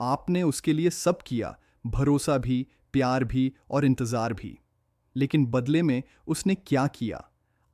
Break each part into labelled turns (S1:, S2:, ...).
S1: आपने उसके लिए सब किया, भरोसा भी, प्यार भी और इंतज़ार भी। लेकिन बदले में उसने क्या किया?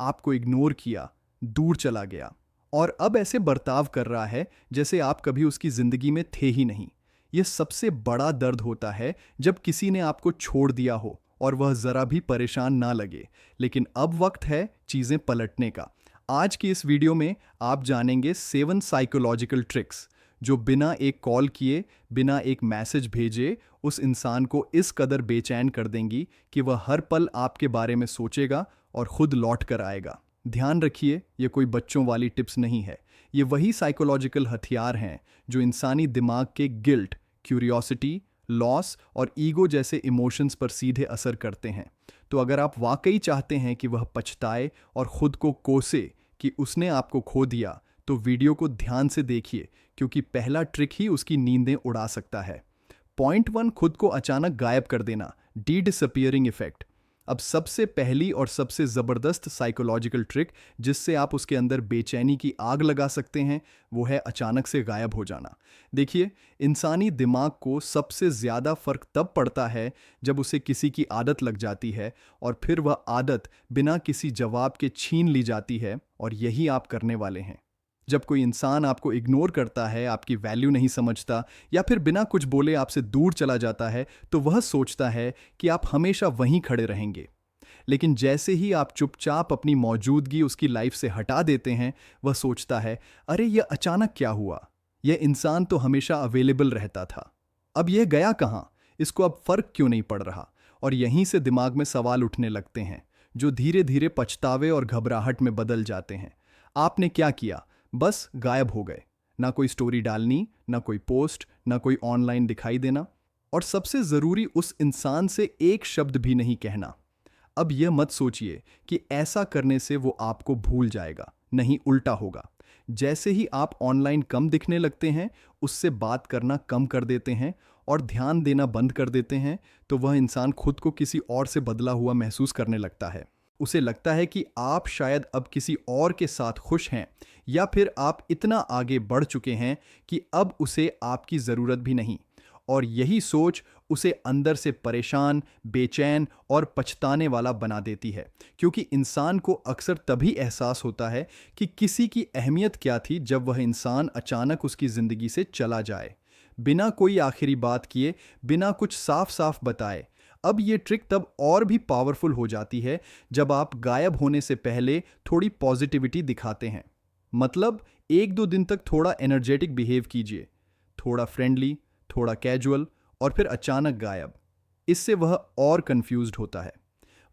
S1: आपको इग्नोर किया, दूर चला गया और अब ऐसे बर्ताव कर रहा है जैसे आप कभी उसकी ज़िंदगी में थे ही नहीं। यह सबसे बड़ा दर्द होता है जब किसी ने आपको छोड़ दिया हो और वह ज़रा भी परेशान ना लगे। लेकिन अब वक्त है चीज़ें पलटने का। आज की इस वीडियो में आप जानेंगे 7 साइकोलॉजिकल ट्रिक्स जो बिना एक कॉल किए, बिना एक मैसेज भेजे उस इंसान को इस कदर बेचैन कर देंगी कि वह हर पल आपके बारे में सोचेगा और खुद लौट कर आएगा। ध्यान रखिए, ये कोई बच्चों वाली टिप्स नहीं है। ये वही साइकोलॉजिकल हथियार हैं जो इंसानी दिमाग के गिल्ट, क्यूरियोसिटी, लॉस और ईगो जैसे इमोशंस पर सीधे असर करते हैं। तो अगर आप वाकई चाहते हैं कि वह पछताए और खुद को कोसे कि उसने आपको खो दिया, तो वीडियो को ध्यान से देखिए, क्योंकि पहला ट्रिक ही उसकी नींदें उड़ा सकता है। पॉइंट 1, खुद को अचानक गायब कर देना, डी डिसअपियरिंग इफेक्ट। अब सबसे पहली और सबसे ज़बरदस्त साइकोलॉजिकल ट्रिक जिससे आप उसके अंदर बेचैनी की आग लगा सकते हैं, वो है अचानक से गायब हो जाना। देखिए, इंसानी दिमाग को सबसे ज़्यादा फ़र्क तब पड़ता है जब उसे किसी की आदत लग जाती है और फिर वह आदत बिना किसी जवाब के छीन ली जाती है, और यही आप करने वाले हैं। जब कोई इंसान आपको इग्नोर करता है, आपकी वैल्यू नहीं समझता या फिर बिना कुछ बोले आपसे दूर चला जाता है, तो वह सोचता है कि आप हमेशा वहीं खड़े रहेंगे। लेकिन जैसे ही आप चुपचाप अपनी मौजूदगी उसकी लाइफ से हटा देते हैं, वह सोचता है, अरे यह अचानक क्या हुआ? यह इंसान तो हमेशा अवेलेबल रहता था, अब यह गया कहाँ? इसको अब फर्क क्यों नहीं पड़ रहा? और यहीं से दिमाग में सवाल उठने लगते हैं, जो धीरे धीरे पछतावे और घबराहट में बदल जाते हैं। आपने क्या किया? बस गायब हो गए। ना कोई स्टोरी डालनी, ना कोई पोस्ट, ना कोई ऑनलाइन दिखाई देना, और सबसे ज़रूरी, उस इंसान से एक शब्द भी नहीं कहना। अब यह मत सोचिए कि ऐसा करने से वो आपको भूल जाएगा, नहीं, उल्टा होगा। जैसे ही आप ऑनलाइन कम दिखने लगते हैं, उससे बात करना कम कर देते हैं और ध्यान देना बंद कर देते हैं, तो वह इंसान खुद को किसी और से बदला हुआ महसूस करने लगता है। उसे लगता है कि आप शायद अब किसी और के साथ खुश हैं, या फिर आप इतना आगे बढ़ चुके हैं कि अब उसे आपकी ज़रूरत भी नहीं। और यही सोच उसे अंदर से परेशान, बेचैन और पछताने वाला बना देती है, क्योंकि इंसान को अक्सर तभी एहसास होता है कि किसी की अहमियत क्या थी जब वह इंसान अचानक उसकी ज़िंदगी से चला जाए, बिना कोई आखिरी बात किए, बिना कुछ साफ साफ बताए। अब ये ट्रिक तब और भी पावरफुल हो जाती है जब आप गायब होने से पहले थोड़ी पॉजिटिविटी दिखाते हैं। मतलब 1-2 दिन तक थोड़ा एनर्जेटिक बिहेव कीजिए, थोड़ा फ्रेंडली, थोड़ा कैजुअल, और फिर अचानक गायब। इससे वह और कंफ्यूज्ड होता है।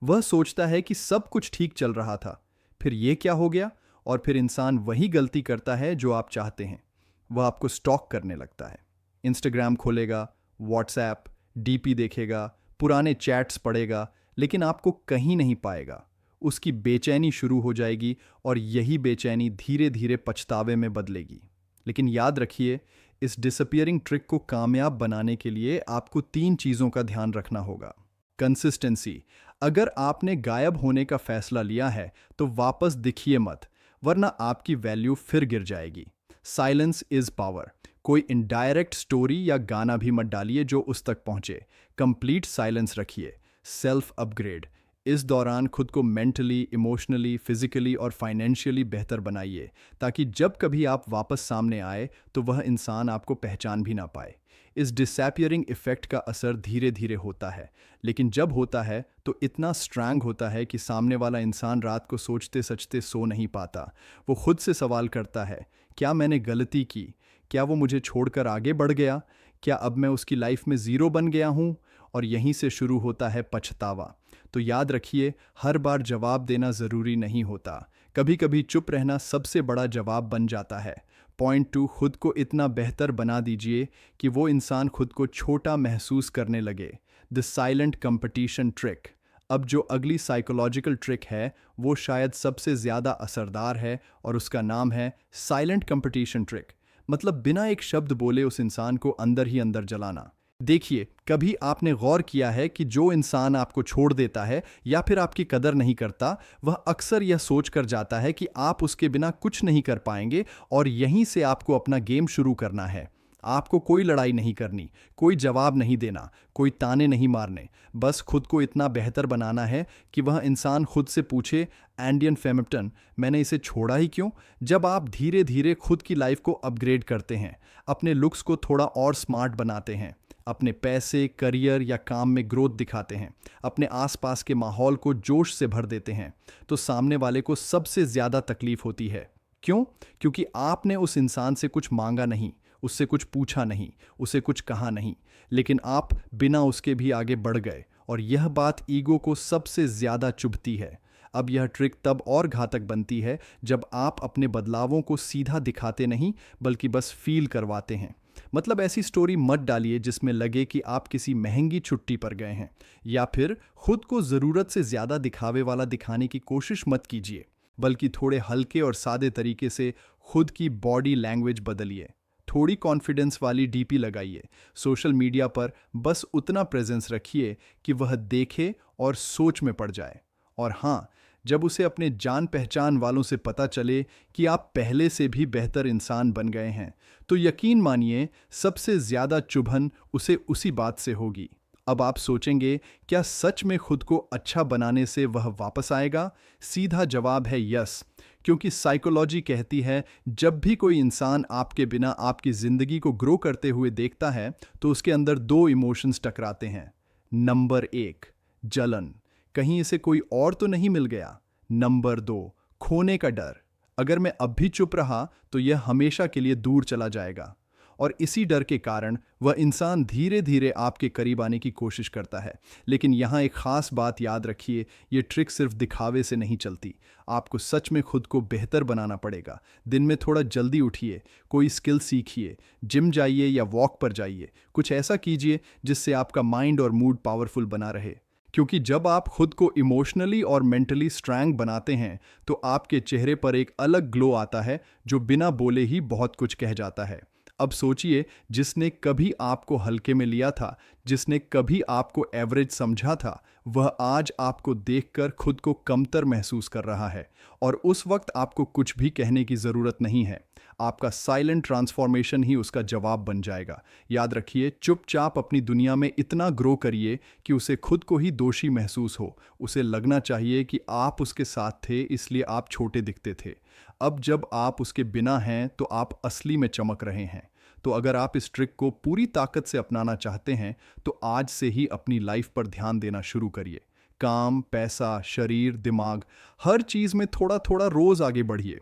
S1: वह सोचता है कि सब कुछ ठीक चल रहा था, फिर ये क्या हो गया? और फिर इंसान वही गलती करता है जो आप चाहते हैं। वह आपको स्टॉक करने लगता है। इंस्टाग्राम खोलेगा, व्हाट्सएप, डीपी देखेगा, पुराने चैट्स पढ़ेगा, लेकिन आपको कहीं नहीं पाएगा। उसकी बेचैनी शुरू हो जाएगी और यही बेचैनी धीरे धीरे पछतावे में बदलेगी। लेकिन याद रखिए, इस डिसअपियरिंग ट्रिक को कामयाब बनाने के लिए आपको 3 चीज़ों का ध्यान रखना होगा। कंसिस्टेंसी। अगर आपने गायब होने का फैसला लिया है तो वापस दिखिए मत, वरना आपकी वैल्यू फिर गिर जाएगी। Silence is power. कोई इनडायरेक्ट स्टोरी या गाना भी मत डालिए जो उस तक पहुंचे। कंप्लीट साइलेंस रखिए। Self upgrade. इस दौरान खुद को मेंटली, इमोशनली, फिजिकली और फाइनेंशियली बेहतर बनाइए, ताकि जब कभी आप वापस सामने आए तो वह इंसान आपको पहचान भी ना पाए। इस डिसअपियरिंग इफेक्ट का असर धीरे धीरे होता है, लेकिन जब होता है तो इतना स्ट्रांग होता है कि सामने वाला इंसान रात को सोचते सचते सो नहीं पाता। वो खुद से सवाल करता है, क्या मैंने गलती की? क्या वो मुझे छोड़कर आगे बढ़ गया? क्या अब मैं उसकी लाइफ में ज़ीरो बन गया हूँ? और यहीं से शुरू होता है पछतावा। तो याद रखिए, हर बार जवाब देना ज़रूरी नहीं होता। कभी कभी चुप रहना सबसे बड़ा जवाब बन जाता है। पॉइंट 2, खुद को इतना बेहतर बना दीजिए कि वो इंसान खुद को छोटा महसूस करने लगे। The silent competition trick. अब जो अगली साइकोलॉजिकल ट्रिक है वो शायद सबसे ज़्यादा असरदार है, और उसका नाम है साइलेंट कंपटीशन ट्रिक। मतलब बिना एक शब्द बोले उस इंसान को अंदर ही अंदर जलाना। देखिए, कभी आपने गौर किया है कि जो इंसान आपको छोड़ देता है या फिर आपकी कदर नहीं करता, वह अक्सर यह सोच कर जाता है कि आप उसके बिना कुछ नहीं कर पाएंगे और यहीं से आपको अपना गेम शुरू करना है। आपको कोई लड़ाई नहीं करनी, कोई जवाब नहीं देना, कोई ताने नहीं मारने। बस खुद को इतना बेहतर बनाना है कि वह इंसान खुद से पूछे, एंडियन फेमिप्टन, मैंने इसे छोड़ा ही क्यों? जब आप धीरे धीरे खुद की लाइफ को अपग्रेड करते हैं, अपने लुक्स को थोड़ा और स्मार्ट बनाते हैं, अपने पैसे, करियर या काम में ग्रोथ दिखाते हैं, अपने आसपास के माहौल को जोश से भर देते हैं, तो सामने वाले को सबसे ज़्यादा तकलीफ होती है। क्यों? क्योंकि आपने उस इंसान से कुछ मांगा नहीं, उससे कुछ पूछा नहीं, उसे कुछ कहा नहीं, लेकिन आप बिना उसके भी आगे बढ़ गए, और यह बात ईगो को सबसे ज़्यादा चुभती है। अब यह ट्रिक तब और घातक बनती है जब आप अपने बदलावों को सीधा दिखाते नहीं, बल्कि बस फील करवाते हैं। मतलब ऐसी स्टोरी मत डालिए जिसमें लगे कि आप किसी महंगी छुट्टी पर गए हैं, या फिर खुद को ज़रूरत से ज़्यादा दिखावे वाला दिखाने की कोशिश मत कीजिए, बल्कि थोड़े हल्के और सादे तरीके से खुद की बॉडी लैंग्वेज बदलिए। थोड़ी कॉन्फिडेंस वाली डीपी लगाइए। सोशल मीडिया पर बस उतना प्रेजेंस रखिए कि वह देखे और सोच में पड़ जाए। और हाँ, जब उसे अपने जान पहचान वालों से पता चले कि आप पहले से भी बेहतर इंसान बन गए हैं, तो यकीन मानिए सबसे ज़्यादा चुभन उसे उसी बात से होगी। अब आप सोचेंगे, क्या सच में खुद को अच्छा बनाने से वह वापस आएगा? सीधा जवाब है यस, क्योंकि साइकोलॉजी कहती है जब भी कोई इंसान आपके बिना आपकी ज़िंदगी को ग्रो करते हुए देखता है तो उसके अंदर दो इमोशंस टकराते हैं। नंबर 1, जलन, कहीं इसे कोई और तो नहीं मिल गया। नंबर 2, खोने का डर, अगर मैं अब भी चुप रहा तो यह हमेशा के लिए दूर चला जाएगा। और इसी डर के कारण वह इंसान धीरे धीरे आपके करीब आने की कोशिश करता है। लेकिन यहाँ एक ख़ास बात याद रखिए, ये ट्रिक सिर्फ दिखावे से नहीं चलती। आपको सच में खुद को बेहतर बनाना पड़ेगा। दिन में थोड़ा जल्दी उठिए, कोई स्किल सीखिए, जिम जाइए या वॉक पर जाइए। कुछ ऐसा कीजिए जिससे आपका माइंड और मूड पावरफुल बना रहे। क्योंकि जब आप खुद को इमोशनली और मेंटली स्ट्रांग बनाते हैं तो आपके चेहरे पर एक अलग ग्लो आता है जो बिना बोले ही बहुत कुछ कह जाता है। अब सोचिए, जिसने कभी आपको हल्के में लिया था, जिसने कभी आपको एवरेज समझा था, वह आज आपको देखकर खुद को कमतर महसूस कर रहा है। और उस वक्त आपको कुछ भी कहने की ज़रूरत नहीं है। आपका साइलेंट ट्रांसफॉर्मेशन ही उसका जवाब बन जाएगा। याद रखिए, चुपचाप अपनी दुनिया में इतना ग्रो करिए कि उसे खुद को ही दोषी महसूस हो। उसे लगना चाहिए कि आप उसके साथ थे, इसलिए आप छोटे दिखते थे। अब जब आप उसके बिना हैं तो आप असली में चमक रहे हैं। तो अगर आप इस ट्रिक को पूरी ताकत से अपनाना चाहते हैं तो आज से ही अपनी लाइफ पर ध्यान देना शुरू करिए। काम, पैसा, शरीर, दिमाग, हर चीज़ में थोड़ा थोड़ा रोज़ आगे बढ़िए,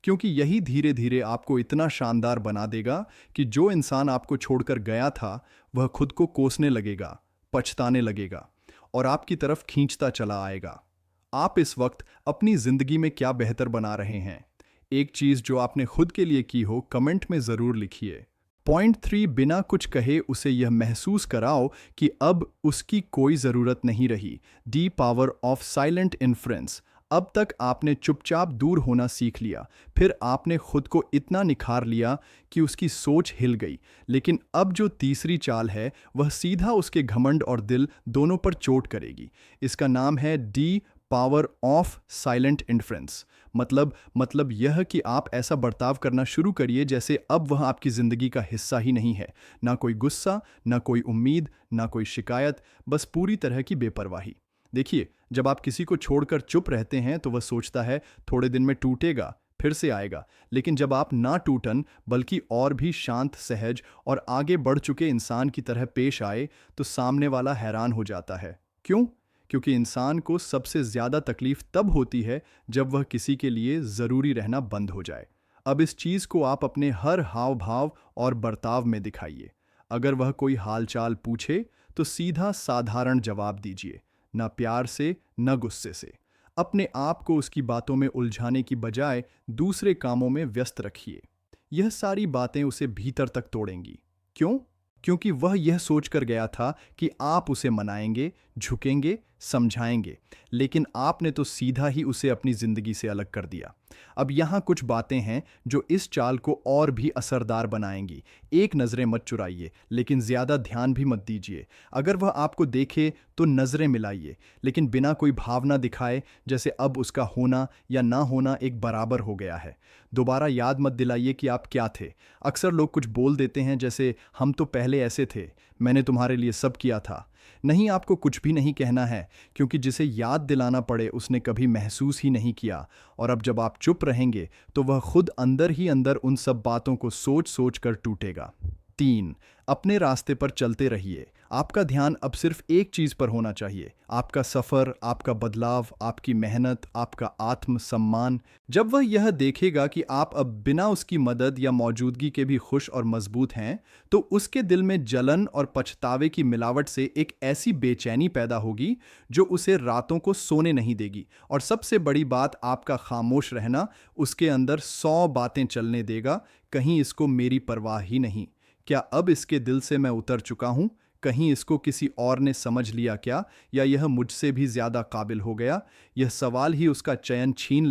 S1: क्योंकि यही धीरे धीरे आपको इतना शानदार बना देगा कि जो इंसान आपको छोड़कर गया था वह खुद को कोसने लगेगा, पछताने लगेगा और आपकी तरफ खींचता चला आएगा। आप इस वक्त अपनी ज़िंदगी में क्या बेहतर बना रहे हैं? एक चीज़ जो आपने खुद के लिए की हो, कमेंट में ज़रूर लिखिए। पॉइंट 3, बिना कुछ कहे उसे यह महसूस कराओ कि अब उसकी कोई ज़रूरत नहीं रही। The power of silent influence. अब तक आपने चुपचाप दूर होना सीख लिया, फिर आपने खुद को इतना निखार लिया कि उसकी सोच हिल गई। लेकिन अब जो तीसरी चाल है वह सीधा उसके घमंड और दिल दोनों पर चोट करेगी। इसका नाम है D power of silent influence. मतलब यह कि आप ऐसा बर्ताव करना शुरू करिए जैसे अब वह आपकी ज़िंदगी का हिस्सा ही नहीं है। ना कोई गुस्सा, ना कोई उम्मीद, ना कोई शिकायत, बस पूरी तरह की बेपरवाही। देखिए, जब आप किसी को छोड़कर चुप रहते हैं तो वह सोचता है थोड़े दिन में टूटेगा, फिर से आएगा। लेकिन जब आप ना टूटन बल्कि और भी शांत, सहज और आगे बढ़ चुके इंसान की तरह पेश आए तो सामने वाला हैरान हो जाता है। क्यों? क्योंकि इंसान को सबसे ज़्यादा तकलीफ तब होती है जब वह किसी के लिए ज़रूरी रहना बंद हो जाए। अब इस चीज़ को आप अपने हर हाव भाव और बर्ताव में दिखाइए। अगर वह कोई हालचाल पूछे तो सीधा साधारण जवाब दीजिए, ना प्यार से न गुस्से से। अपने आप को उसकी बातों में उलझाने की बजाय दूसरे कामों में व्यस्त रखिए। यह सारी बातें उसे भीतर तक तोड़ेंगी। क्यों? क्योंकि वह यह सोचकर गया था कि आप उसे मनाएंगे, झुकेंगे, समझाएंगे, लेकिन आपने तो सीधा ही उसे अपनी ज़िंदगी से अलग कर दिया। अब यहाँ कुछ बातें हैं जो इस चाल को और भी असरदार बनाएंगी। एक, नज़रें मत चुराइए, लेकिन ज़्यादा ध्यान भी मत दीजिए। अगर वह आपको देखे तो नज़रें मिलाइए, लेकिन बिना कोई भावना दिखाए, जैसे अब उसका होना या ना होना एक बराबर हो गया है। दोबारा याद मत दिलाइए कि आप क्या थे। अक्सर लोग कुछ बोल देते हैं जैसे, हम तो पहले ऐसे थे, मैंने तुम्हारे लिए सब किया था। नहीं, आपको कुछ भी नहीं कहना है, क्योंकि जिसे याद दिलाना पड़े उसने कभी महसूस ही नहीं किया। और अब जब आप चुप रहेंगे तो वह खुद अंदर ही अंदर उन सब बातों को सोच सोच कर टूटेगा। 3, अपने रास्ते पर चलते रहिए। आपका ध्यान अब सिर्फ एक चीज पर होना चाहिए, आपका सफर, आपका बदलाव, आपकी मेहनत, आपका आत्म सम्मान। जब वह यह देखेगा कि आप अब बिना उसकी मदद या मौजूदगी के भी खुश और मजबूत हैं, तो उसके दिल में जलन और पछतावे की मिलावट से एक ऐसी बेचैनी पैदा होगी जो उसे रातों को सोने नहीं देगी। और सबसे बड़ी बात, आपका खामोश रहना उसके अंदर 100 बातें चलने देगा। कहीं इसको मेरी परवाह ही नहीं, क्या अब इसके दिल से मैं उतर चुका हूं, कहीं इसको किसी और ने समझ लिया क्या, या यह मुझसे भी ज्यादा काबिल हो गया। यह सवाल ही उसका चयन छीन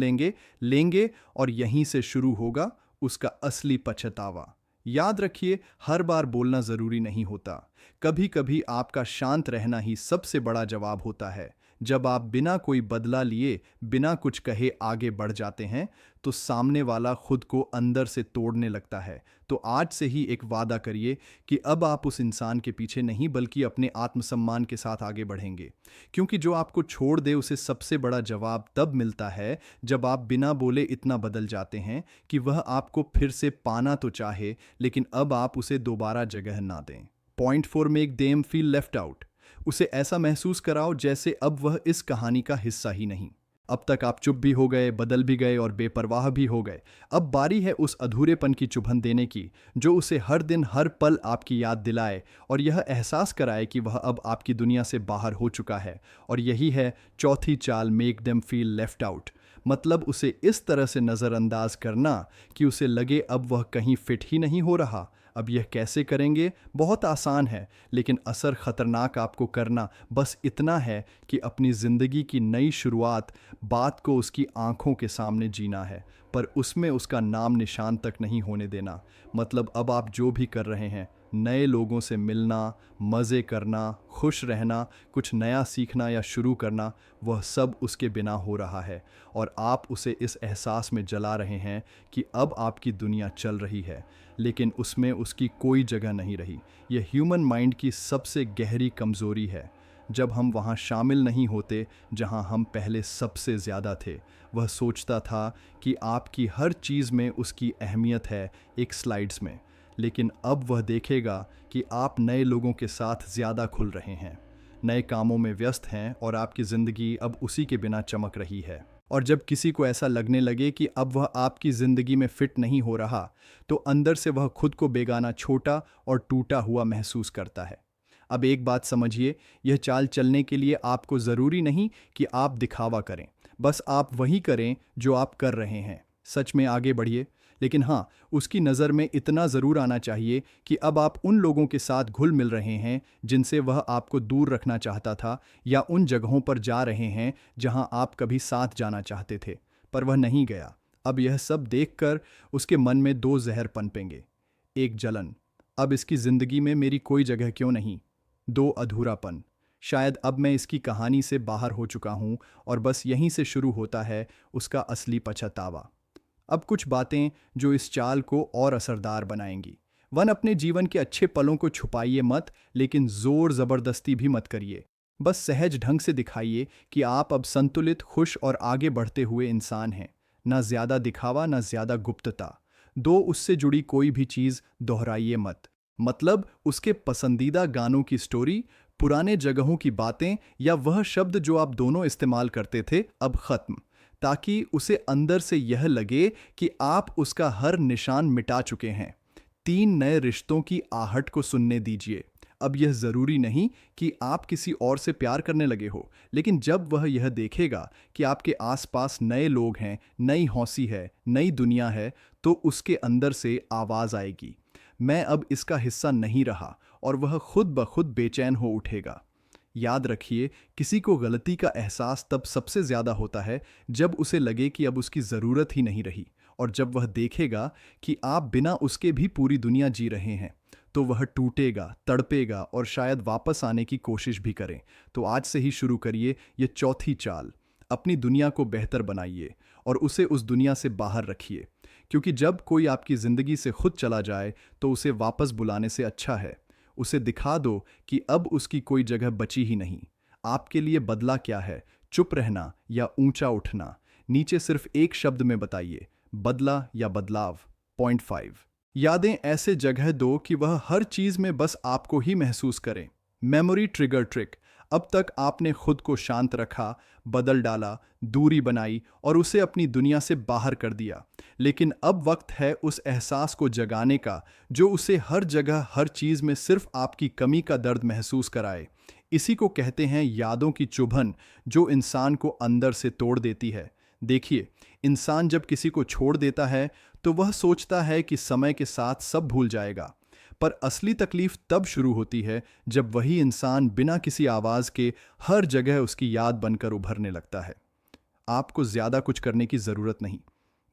S1: लेंगे और यहीं से शुरू होगा उसका असली पछतावा। याद रखिए, हर बार बोलना जरूरी नहीं होता। कभी कभी आपका शांत रहना ही सबसे बड़ा जवाब होता है। जब आप बिना कोई बदला लिए, बिना कुछ कहे आगे बढ़ जाते हैं, तो सामने वाला खुद को अंदर से तोड़ने लगता है। तो आज से ही एक वादा करिए कि अब आप उस इंसान के पीछे नहीं, बल्कि अपने आत्मसम्मान के साथ आगे बढ़ेंगे। क्योंकि जो आपको छोड़ दे उसे सबसे बड़ा जवाब तब मिलता है जब आप बिना बोले इतना बदल जाते हैं कि वह आपको फिर से पाना तो चाहे, लेकिन अब आप उसे दोबारा जगह ना दें। Point 4, make them feel left out. उसे ऐसा महसूस कराओ जैसे अब वह इस कहानी का हिस्सा ही नहीं। अब तक आप चुप भी हो गए, बदल भी गए और बेपरवाह भी हो गए। अब बारी है उस अधूरेपन की चुभन देने की, जो उसे हर दिन हर पल आपकी याद दिलाए और यह एहसास कराए कि वह अब आपकी दुनिया से बाहर हो चुका है। और यही है चौथी चाल, make them feel left out. मतलब उसे इस तरह से नज़रअंदाज करना कि उसे लगे अब वह कहीं फिट ही नहीं हो रहा। अब यह कैसे करेंगे? बहुत आसान है, लेकिन असर खतरनाक आपको करना बस इतना है कि अपनी ज़िंदगी की नई शुरुआत बात को उसकी आंखों के सामने जीना है, पर उसमें उसका नाम निशान तक नहीं होने देना। मतलब अब आप जो भी कर रहे हैं, नए लोगों से मिलना, मज़े करना, खुश रहना, कुछ नया सीखना या शुरू करना, वह सब उसके बिना हो रहा है। और आप उसे इस एहसास में जला रहे हैं कि अब आपकी दुनिया चल रही है, लेकिन उसमें उसकी कोई जगह नहीं रही। यह ह्यूमन माइंड की सबसे गहरी कमज़ोरी है। जब हम वहाँ शामिल नहीं होते जहाँ हम पहले सबसे ज़्यादा थे। वह सोचता था कि आपकी हर चीज़ में उसकी अहमियत है, एक स्लाइड्स में। लेकिन अब वह देखेगा कि आप नए लोगों के साथ ज़्यादा खुल रहे हैं, नए कामों में व्यस्त हैं और आपकी ज़िंदगी अब उसी के बिना चमक रही है। और जब किसी को ऐसा लगने लगे कि अब वह आपकी ज़िंदगी में फिट नहीं हो रहा, तो अंदर से वह खुद को बेगाना, छोटा और टूटा हुआ महसूस करता है। अब एक बात समझिए, यह चाल चलने के लिए आपको ज़रूरी नहीं कि आप दिखावा करें, बस आप वही करें जो आप कर रहे हैं। सच में आगे बढ़िए, लेकिन हाँ, उसकी नज़र में इतना ज़रूर आना चाहिए कि अब आप उन लोगों के साथ घुल मिल रहे हैं जिनसे वह आपको दूर रखना चाहता था, या उन जगहों पर जा रहे हैं जहां आप कभी साथ जाना चाहते थे पर वह नहीं गया। अब यह सब देखकर उसके मन में 2 जहर पनपेंगे। एक, जलन, अब इसकी ज़िंदगी में मेरी कोई जगह क्यों नहीं। 2, अधूरापन, शायद अब मैं इसकी कहानी से बाहर हो चुका हूँ और बस यहीं से शुरू होता है उसका असली पछतावा। अब कुछ बातें जो इस चाल को और असरदार बनाएंगी। 1, अपने जीवन के अच्छे पलों को छुपाइए मत, लेकिन जोर ज़बरदस्ती भी मत करिए। बस सहज ढंग से दिखाइए कि आप अब संतुलित, खुश और आगे बढ़ते हुए इंसान हैं। ना ज़्यादा दिखावा, ना ज़्यादा गुप्तता। 2, उससे जुड़ी कोई भी चीज़ दोहराइए मत। मतलब उसके पसंदीदा गानों की स्टोरी, पुराने जगहों की बातें या वह शब्द जो आप दोनों इस्तेमाल करते थे, अब ख़त्म, ताकि उसे अंदर से यह लगे कि आप उसका हर निशान मिटा चुके हैं। 3, नए रिश्तों की आहट को सुनने दीजिए। अब यह ज़रूरी नहीं कि आप किसी और से प्यार करने लगे हो, लेकिन जब वह यह देखेगा कि आपके आसपास नए लोग हैं, नई हौसी है, नई दुनिया है, तो उसके अंदर से आवाज़ आएगी, मैं अब इसका हिस्सा नहीं रहा, और वह खुद ब खुद बेचैन हो उठेगा। याद रखिए, किसी को गलती का एहसास तब सबसे ज़्यादा होता है जब उसे लगे कि अब उसकी ज़रूरत ही नहीं रही, और जब वह देखेगा कि आप बिना उसके भी पूरी दुनिया जी रहे हैं, तो वह टूटेगा, तड़पेगा और शायद वापस आने की कोशिश भी करें। तो आज से ही शुरू करिए ये चौथी चाल। अपनी दुनिया को बेहतर बनाइए और उसे उस दुनिया से बाहर रखिए, क्योंकि जब कोई आपकी ज़िंदगी से खुद चला जाए तो उसे वापस बुलाने से अच्छा है उसे दिखा दो कि अब उसकी कोई जगह बची ही नहीं। आपके लिए बदला क्या है, चुप रहना या ऊंचा उठना? नीचे सिर्फ एक शब्द में बताइए, बदला या बदलाव। पॉइंट 5, यादें ऐसे जगह दो कि वह हर चीज में बस आपको ही महसूस करें। Memory trigger trick. अब तक आपने खुद को शांत रखा, बदल डाला, दूरी बनाई और उसे अपनी दुनिया से बाहर कर दिया, लेकिन अब वक्त है उस एहसास को जगाने का जो उसे हर जगह हर चीज में सिर्फ आपकी कमी का दर्द महसूस कराए। इसी को कहते हैं यादों की चुभन, जो इंसान को अंदर से तोड़ देती है। देखिए, इंसान जब किसी को छोड़ देता है तो वह सोचता है कि समय के साथ सब भूल जाएगा, पर असली तकलीफ तब शुरू होती है जब वही इंसान बिना किसी आवाज के हर जगह उसकी याद बनकर उभरने लगता है। आपको ज्यादा कुछ करने की जरूरत नहीं,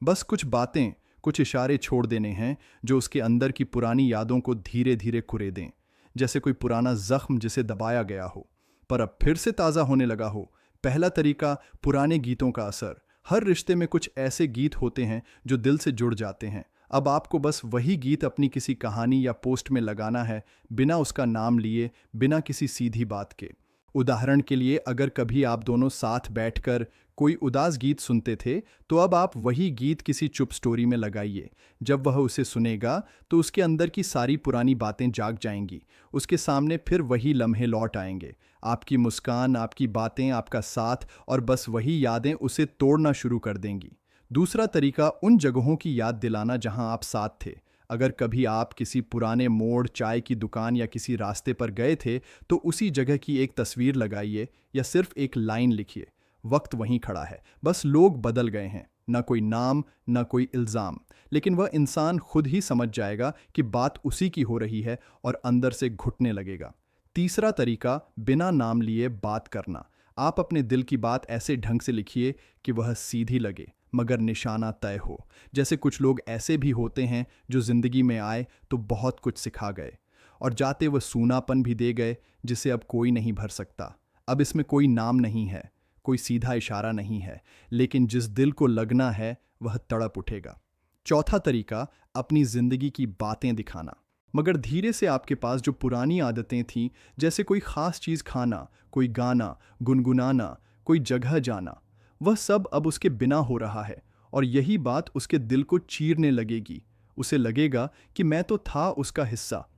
S1: बस कुछ बातें, कुछ इशारे छोड़ देने हैं जो उसके अंदर की पुरानी यादों को धीरे धीरे कुरेदें, जैसे कोई पुराना जख्म जिसे दबाया गया हो पर अब फिर से ताज़ा होने लगा हो। पहला तरीका, पुराने गीतों का असर। हर रिश्ते में कुछ ऐसे गीत होते हैं जो दिल से जुड़ जाते हैं। अब आपको बस वही गीत अपनी किसी कहानी या पोस्ट में लगाना है, बिना उसका नाम लिए, बिना किसी सीधी बात के। उदाहरण के लिए, अगर कभी आप दोनों साथ बैठकर कोई उदास गीत सुनते थे, तो अब आप वही गीत किसी चुप स्टोरी में लगाइए। जब वह उसे सुनेगा तो उसके अंदर की सारी पुरानी बातें जाग जाएंगी। उसके सामने फिर वही लम्हे लौट आएंगे, आपकी मुस्कान, आपकी बातें, आपका साथ, और बस वही यादें उसे तोड़ना शुरू कर देंगी। दूसरा तरीका, उन जगहों की याद दिलाना जहां आप साथ थे। अगर कभी आप किसी पुराने मोड़, चाय की दुकान या किसी रास्ते पर गए थे, तो उसी जगह की एक तस्वीर लगाइए या सिर्फ एक लाइन लिखिए, वक्त वहीं खड़ा है, बस लोग बदल गए हैं। ना कोई नाम, ना कोई इल्ज़ाम, लेकिन वह इंसान खुद ही समझ जाएगा कि बात उसी की हो रही है और अंदर से घुटने लगेगा। तीसरा तरीका, बिना नाम लिए बात करना। आप अपने दिल की बात ऐसे ढंग से लिखिए कि वह सीधी लगे मगर निशाना तय हो। जैसे कुछ लोग ऐसे भी होते हैं जो जिंदगी में आए तो बहुत कुछ सिखा गए और जाते वह सूनापन भी दे गए जिसे अब कोई नहीं भर सकता। अब इसमें कोई नाम नहीं है, कोई सीधा इशारा नहीं है, लेकिन जिस दिल को लगना है वह तड़प उठेगा। चौथा तरीका, अपनी जिंदगी की बातें दिखाना, मगर धीरे से। आपके पास जो पुरानी आदतें थीं, जैसे कोई खास चीज़ खाना, कोई गाना गुनगुनाना, कोई जगह जाना, वह सब अब उसके बिना हो रहा है और यही बात उसके दिल को चीरने लगेगी। उसे लगेगा कि मैं तो था उसका हिस्सा,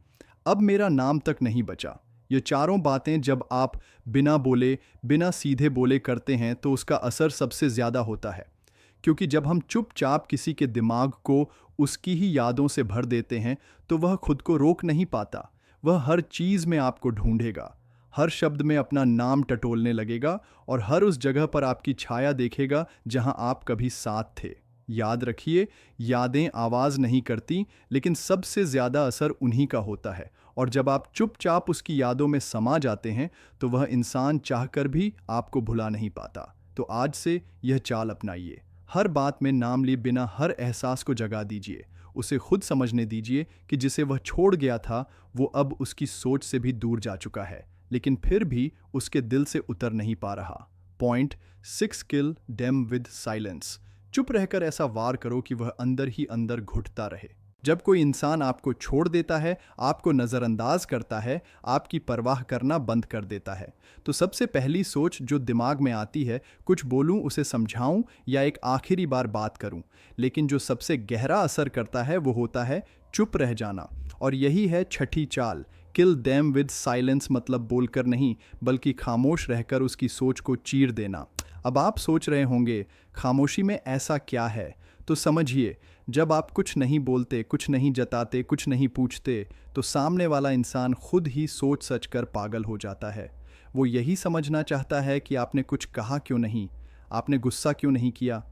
S1: अब मेरा नाम तक नहीं बचा। ये चारों बातें जब आप बिना बोले, बिना सीधे बोले करते हैं तो उसका असर सबसे ज़्यादा होता है, क्योंकि जब हम चुपचाप किसी के दिमाग को उसकी ही यादों से भर देते हैं तो वह खुद को रोक नहीं पाता। वह हर चीज़ में आपको ढूंढेगा, हर शब्द में अपना नाम टटोलने लगेगा और हर उस जगह पर आपकी छाया देखेगा जहां आप कभी साथ थे। याद रखिए, यादें आवाज़ नहीं करती, लेकिन सबसे ज़्यादा असर उन्हीं का होता है, और जब आप चुपचाप उसकी यादों में समा जाते हैं तो वह इंसान चाहकर भी आपको भुला नहीं पाता। तो आज से यह चाल अपनाइए, हर बात में नाम लिए बिना हर एहसास को जगा दीजिए। उसे खुद समझने दीजिए कि जिसे वह छोड़ गया था वो अब उसकी सोच से भी दूर जा चुका है, लेकिन फिर भी उसके दिल से उतर नहीं पा रहा। Point 6, kill them with silence. चुप रहकर ऐसा वार करो कि वह अंदर ही अंदर घुटता रहे। जब कोई इंसान आपको छोड़ देता है, आपको नज़रअंदाज करता है, आपकी परवाह करना बंद कर देता है, तो सबसे पहली सोच जो दिमाग में आती है, कुछ बोलूं, उसे समझाऊं या एक आखिरी बार बात करूं। लेकिन जो सबसे गहरा असर करता है वो होता है चुप रह जाना। और यही है छठी चाल, किल देम विद साइलेंस। मतलब बोलकर नहीं, बल्कि खामोश रहकर उसकी सोच को चीर देना। अब आप सोच रहे होंगे, खामोशी में ऐसा क्या है? तो समझिए, जब आप कुछ नहीं बोलते, कुछ नहीं जताते, कुछ नहीं पूछते, तो सामने वाला इंसान खुद ही सोच सच कर पागल हो जाता है। वो यही समझना चाहता है कि आपने कुछ कहा क्यों नहीं, आपने गुस्सा क्यों नहीं किया,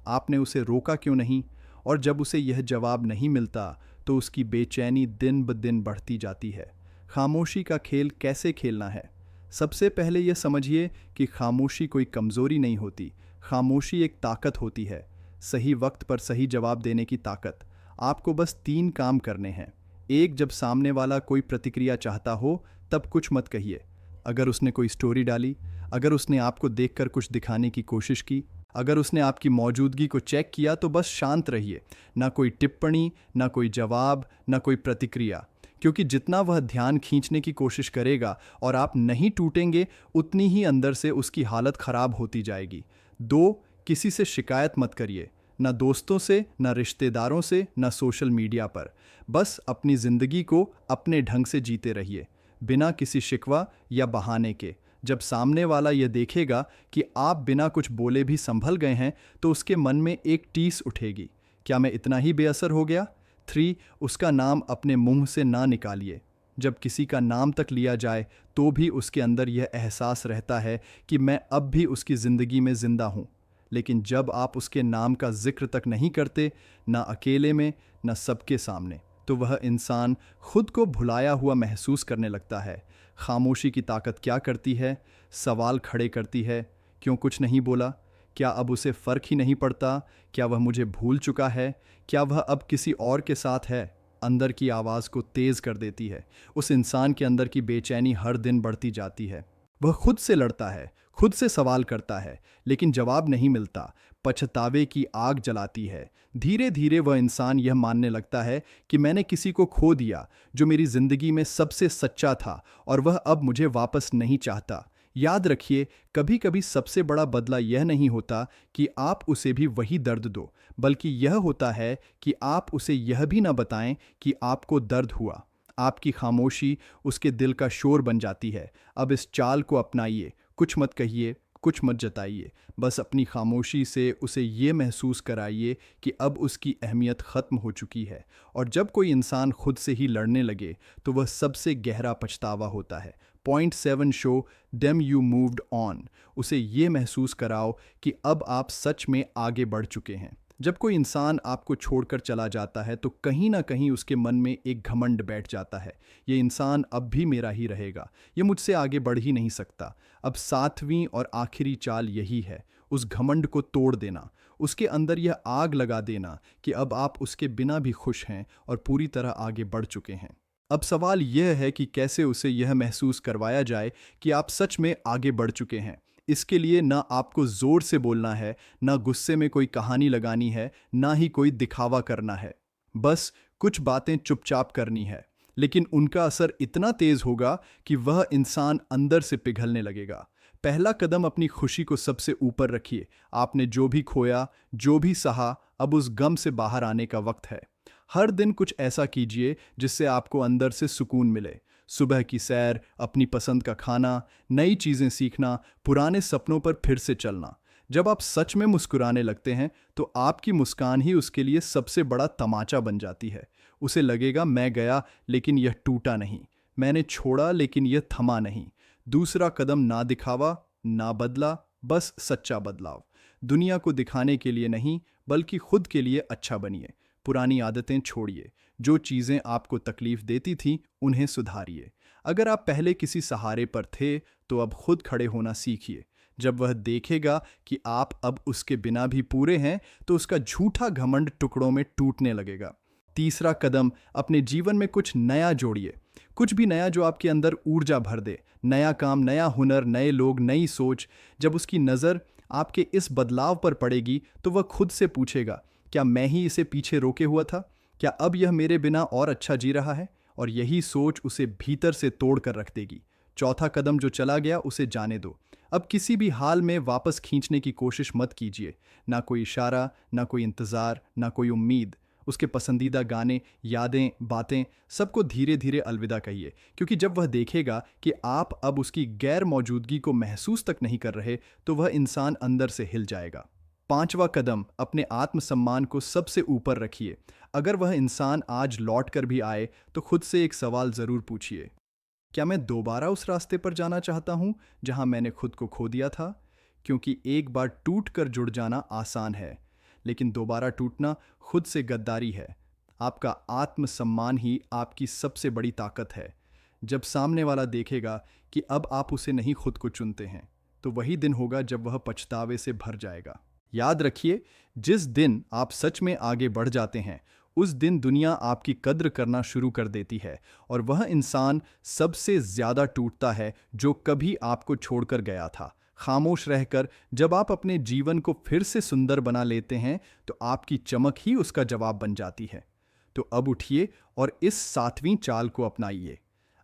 S1: आपने उसे रोका क्यों नहीं। और जब उसे यह जवाब नहीं मिलता तो उसकी बेचैनी दिन ब दिन बढ़ती जाती है। खामोशी का खेल कैसे खेलना है? सबसे पहले यह समझिए कि खामोशी कोई कमज़ोरी नहीं होती, खामोशी एक ताकत होती है। सही वक्त पर सही जवाब देने की ताकत। आपको बस 3 काम करने हैं। एक, जब सामने वाला कोई प्रतिक्रिया चाहता हो तब कुछ मत कहिए। अगर उसने कोई स्टोरी डाली, अगर उसने आपको देखकर कुछ दिखाने की कोशिश की, अगर उसने आपकी मौजूदगी को चेक किया तो बस शांत रहिए। ना कोई टिप्पणी, ना कोई जवाब, ना कोई प्रतिक्रिया। क्योंकि जितना वह ध्यान खींचने की कोशिश करेगा और आप नहीं टूटेंगे, उतनी ही अंदर से उसकी हालत खराब होती जाएगी। 2, किसी से शिकायत मत करिए। ना दोस्तों से, ना रिश्तेदारों से, ना सोशल मीडिया पर। बस अपनी ज़िंदगी को अपने ढंग से जीते रहिए, बिना किसी शिकवा या बहाने के। जब सामने वाला यह देखेगा कि आप बिना कुछ बोले भी संभल गए हैं, तो उसके मन में एक टीस उठेगी, क्या मैं इतना ही बेअसर हो गया? 3, उसका नाम अपने मुंह से ना निकालिए। जब किसी का नाम तक लिया जाए तो भी उसके अंदर यह एहसास रहता है कि मैं अब भी उसकी ज़िंदगी में ज़िंदा हूँ। लेकिन जब आप उसके नाम का जिक्र तक नहीं करते, ना अकेले में, ना सबके सामने, तो वह इंसान खुद को भुलाया हुआ महसूस करने लगता है। खामोशी की ताकत क्या करती है? सवाल खड़े करती है। क्यों कुछ नहीं बोला? क्या अब उसे फ़र्क ही नहीं पड़ता? क्या वह मुझे भूल चुका है? क्या वह अब किसी और के साथ है? अंदर की आवाज़ को तेज़ कर देती है। उस इंसान के अंदर की बेचैनी हर दिन बढ़ती जाती है। वह खुद से लड़ता है, खुद से सवाल करता है, लेकिन जवाब नहीं मिलता। पछतावे की आग जलाती है। धीरे धीरे वह इंसान यह मानने लगता है कि मैंने किसी को खो दिया जो मेरी जिंदगी में सबसे सच्चा था, और वह अब मुझे वापस नहीं चाहता। याद रखिए, कभी कभी सबसे बड़ा बदला यह नहीं होता कि आप उसे भी वही दर्द दो, बल्कि यह होता है कि आप उसे यह भी ना बताएं कि आपको दर्द हुआ। आपकी खामोशी उसके दिल का शोर बन जाती है। अब इस चाल को अपनाइए, कुछ मत कहिए, कुछ मत जताइए। बस अपनी खामोशी से उसे ये महसूस कराइए कि अब उसकी अहमियत ख़त्म हो चुकी है। और जब कोई इंसान खुद से ही लड़ने लगे तो वह सबसे गहरा पछतावा होता है। Point 7 show them you moved on. उसे ये महसूस कराओ कि अब आप सच में आगे बढ़ चुके हैं। जब कोई इंसान आपको छोड़कर चला जाता है तो कहीं ना कहीं उसके मन में एक घमंड बैठ जाता है। ये इंसान अब भी मेरा ही रहेगा, ये मुझसे आगे बढ़ ही नहीं सकता। अब 7वीं और आखिरी चाल यही है, उस घमंड को तोड़ देना, उसके अंदर यह आग लगा देना कि अब आप उसके बिना भी खुश हैं और पूरी तरह आगे बढ़ चुके हैं। अब सवाल यह है कि कैसे उसे यह महसूस करवाया जाए कि आप सच में आगे बढ़ चुके हैं। इसके लिए ना आपको ज़ोर से बोलना है, ना गुस्से में कोई कहानी लगानी है, ना ही कोई दिखावा करना है। बस कुछ बातें चुपचाप करनी है, लेकिन उनका असर इतना तेज़ होगा कि वह इंसान अंदर से पिघलने लगेगा। पहला कदम, अपनी खुशी को सबसे ऊपर रखिए। आपने जो भी खोया, जो भी सहा, अब उस गम से बाहर आने का वक्त है। हर दिन कुछ ऐसा कीजिए जिससे आपको अंदर से सुकून मिले। सुबह की सैर, अपनी पसंद का खाना, नई चीज़ें सीखना, पुराने सपनों पर फिर से चलना। जब आप सच में मुस्कुराने लगते हैं तो आपकी मुस्कान ही उसके लिए सबसे बड़ा तमाचा बन जाती है। उसे लगेगा, मैं गया लेकिन यह टूटा नहीं, मैंने छोड़ा लेकिन यह थमा नहीं। दूसरा कदम, ना दिखावा, ना बदला, बस सच्चा बदलाव। दुनिया को दिखाने के लिए नहीं, बल्कि खुद के लिए अच्छा बनिए। पुरानी आदतें छोड़िए, जो चीज़ें आपको तकलीफ देती थीं उन्हें सुधारिए। अगर आप पहले किसी सहारे पर थे तो अब खुद खड़े होना सीखिए। जब वह देखेगा कि आप अब उसके बिना भी पूरे हैं तो उसका झूठा घमंड टुकड़ों में टूटने लगेगा। तीसरा कदम, अपने जीवन में कुछ नया जोड़िए। कुछ भी नया जो आपके अंदर ऊर्जा भर दे। नया काम, नया हुनर, नए लोग, नई सोच। जब उसकी नज़र आपके इस बदलाव पर पड़ेगी तो वह खुद से पूछेगा, क्या मैं ही इसे पीछे रोके हुआ था? क्या अब यह मेरे बिना और अच्छा जी रहा है? और यही सोच उसे भीतर से तोड़ कर रख देगी। चौथा कदम, जो चला गया उसे जाने दो। अब किसी भी हाल में वापस खींचने की कोशिश मत कीजिए। ना कोई इशारा, ना कोई इंतज़ार, ना कोई उम्मीद। उसके पसंदीदा गाने, यादें, बातें, सबको धीरे धीरे अलविदा कहिए। क्योंकि जब वह देखेगा कि आप अब उसकी गैर मौजूदगी को महसूस तक नहीं कर रहे तो वह इंसान अंदर से हिल जाएगा। पांचवा कदम, अपने आत्मसम्मान को सबसे ऊपर रखिए। अगर वह इंसान आज लौट कर भी आए तो खुद से एक सवाल ज़रूर पूछिए, क्या मैं दोबारा उस रास्ते पर जाना चाहता हूँ जहाँ मैंने खुद को खो दिया था? क्योंकि एक बार टूट कर जुड़ जाना आसान है, लेकिन दोबारा टूटना खुद से गद्दारी है। आपका आत्मसम्मान ही आपकी सबसे बड़ी ताकत है। जब सामने वाला देखेगा कि अब आप उसे नहीं खुद को चुनते हैं, तो वही दिन होगा जब वह पछतावे से भर जाएगा। याद रखिए, जिस दिन आप सच में आगे बढ़ जाते हैं, उस दिन दुनिया आपकी कद्र करना शुरू कर देती है, और वह इंसान सबसे ज्यादा टूटता है जो कभी आपको छोड़कर गया था। खामोश रहकर जब आप अपने जीवन को फिर से सुंदर बना लेते हैं, तो आपकी चमक ही उसका जवाब बन जाती है। तो अब उठिए और इस 7वीं चाल को अपनाइए।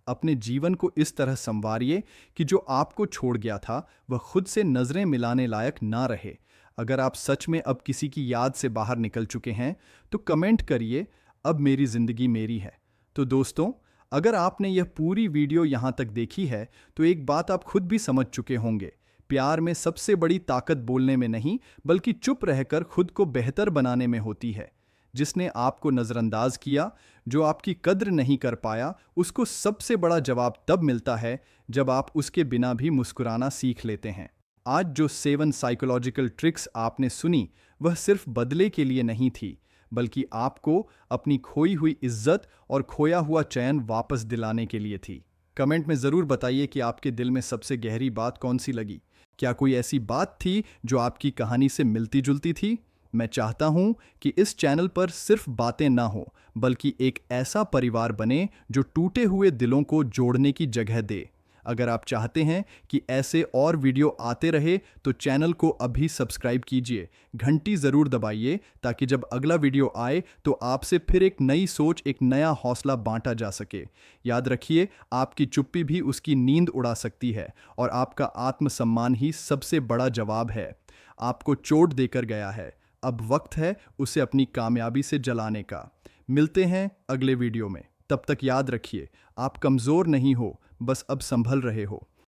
S1: अपने जीवन को इस तरह संवारिए कि जो आपको छोड़ गया था वह खुद से नजरें मिलाने लायक ना रहे। अगर आप सच में अब किसी की याद से बाहर निकल चुके हैं, तो कमेंट करिए, अब मेरी जिंदगी मेरी है। तो दोस्तों, अगर आपने यह पूरी वीडियो यहाँ तक देखी है, तो एक बात आप खुद भी समझ चुके होंगे। प्यार में सबसे बड़ी ताकत बोलने में नहीं, बल्कि चुप रहकर खुद को बेहतर बनाने में होती है। जिसने आपको नज़रअंदाज किया, जो आपकी कद्र नहीं कर पाया, उसको सबसे बड़ा जवाब तब मिलता है जब आप उसके बिना भी मुस्कुराना सीख लेते हैं। आज जो 7 साइकोलॉजिकल ट्रिक्स आपने सुनी, वह सिर्फ बदले के लिए नहीं थी, बल्कि आपको अपनी खोई हुई इज्जत और खोया हुआ चैन वापस दिलाने के लिए थी। कमेंट में ज़रूर बताइए कि आपके दिल में सबसे गहरी बात कौन सी लगी। क्या कोई ऐसी बात थी जो आपकी कहानी से मिलती जुलती थी? मैं चाहता हूं कि इस चैनल पर सिर्फ बातें ना हो, बल्कि एक ऐसा परिवार बने जो टूटे हुए दिलों को जोड़ने की जगह दे। अगर आप चाहते हैं कि ऐसे और वीडियो आते रहे, तो चैनल को अभी सब्सक्राइब कीजिए, घंटी ज़रूर दबाइए, ताकि जब अगला वीडियो आए तो आपसे फिर एक नई सोच, एक नया हौसला बांटा जा सके। याद रखिए, आपकी चुप्पी भी उसकी नींद उड़ा सकती है, और आपका आत्मसम्मान ही सबसे बड़ा जवाब है। आपको चोट देकर गया है, अब वक्त है उसे अपनी कामयाबी से जलाने का। मिलते हैं अगले वीडियो में। तब तक याद रखिए, आप कमज़ोर नहीं हो, बस अब संभल रहे हो।